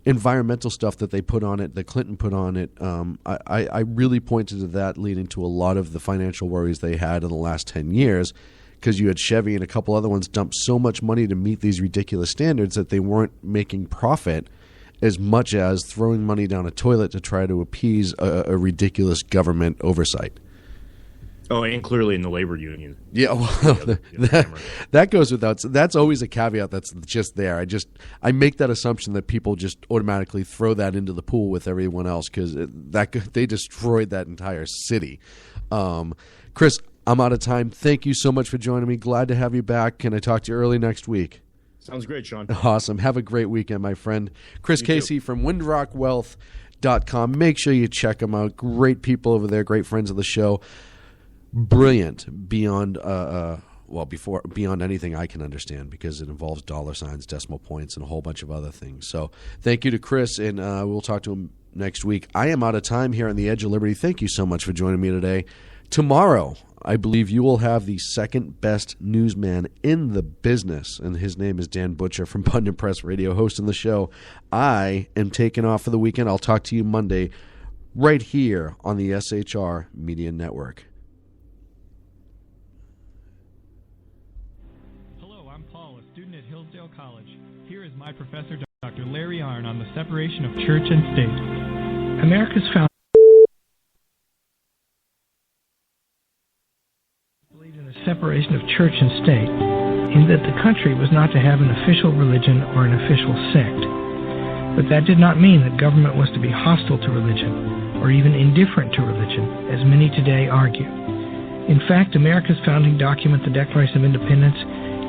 environmental stuff that they put on it, that Clinton put on it, I really pointed to that leading to a lot of the financial worries they had in the last 10 years because you had Chevy and a couple other ones dump so much money to meet these ridiculous standards that they weren't making profit as much as throwing money down a toilet to try to appease a ridiculous government oversight.
Oh, and clearly in the labor union.
Yeah, well, that goes without. That's always a caveat that's just there. I make that assumption that people just automatically throw that into the pool with everyone else because they destroyed that entire city. Chris, I'm out of time. Thank you so much for joining me. Glad to have you back. Can I talk to you early next week?
Sounds great, Sean.
Awesome. Have a great weekend, my friend. Chris Casey from WindrockWealth.com. Make sure you check them out. Great people over there, great friends of the show. Brilliant beyond beyond anything I can understand, because it involves dollar signs, decimal points, and a whole bunch of other things. So thank you to Chris, and we'll talk to him next week. I am out of time here on the Edge of Liberty. Thank you so much for joining me today. Tomorrow, I believe you will have the second best newsman in the business, and his name is Dan Butcher from Pundit Press Radio, hosting the show. I am taking off for the weekend. I'll talk to you Monday right here on the SHR Media Network.
Hello, I'm Paul, a student at Hillsdale College. Here is my professor, Dr. Larry Arnn, on the separation of church and state.
America's founders believed in the separation of church and state, in that the country was not to have an official religion or an official sect. But that did not mean that government was to be hostile to religion, or even indifferent to religion, as many today argue. In fact, America's founding document, the Declaration of Independence,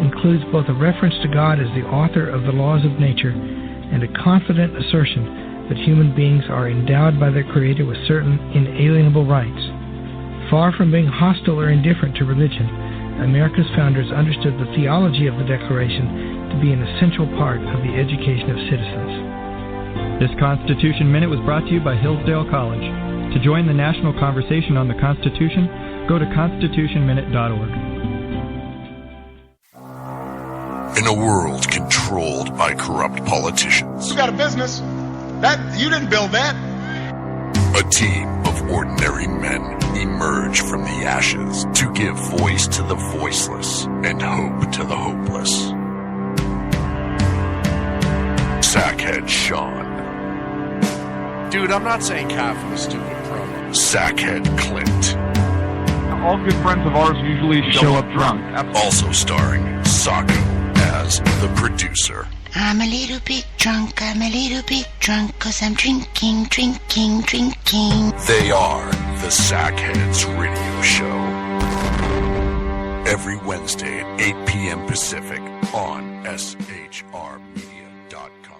includes both a reference to God as the author of the laws of nature and a confident assertion that human beings are endowed by their Creator with certain inalienable rights. Far from being hostile or indifferent to religion, America's founders understood the theology of the Declaration to be an essential part of the education of citizens.
This Constitution Minute was brought to you by Hillsdale College. To join the national conversation on the Constitution, go to constitutionminute.org.
In a world controlled by corrupt politicians,
You got a business. That you didn't build that.
a team of ordinary men emerge from the ashes to give voice to the voiceless and hope to the hopeless. Sackhead Sean.
Dude, I'm not saying calf in a stupid promo.
Sackhead Clint.
All good friends of ours usually show up drunk.
Also starring Sako as the producer.
I'm a little bit drunk, 'cause I'm drinking.
They are the Sackheads Radio Show. Every Wednesday at 8 p.m. Pacific on SHRmedia.com.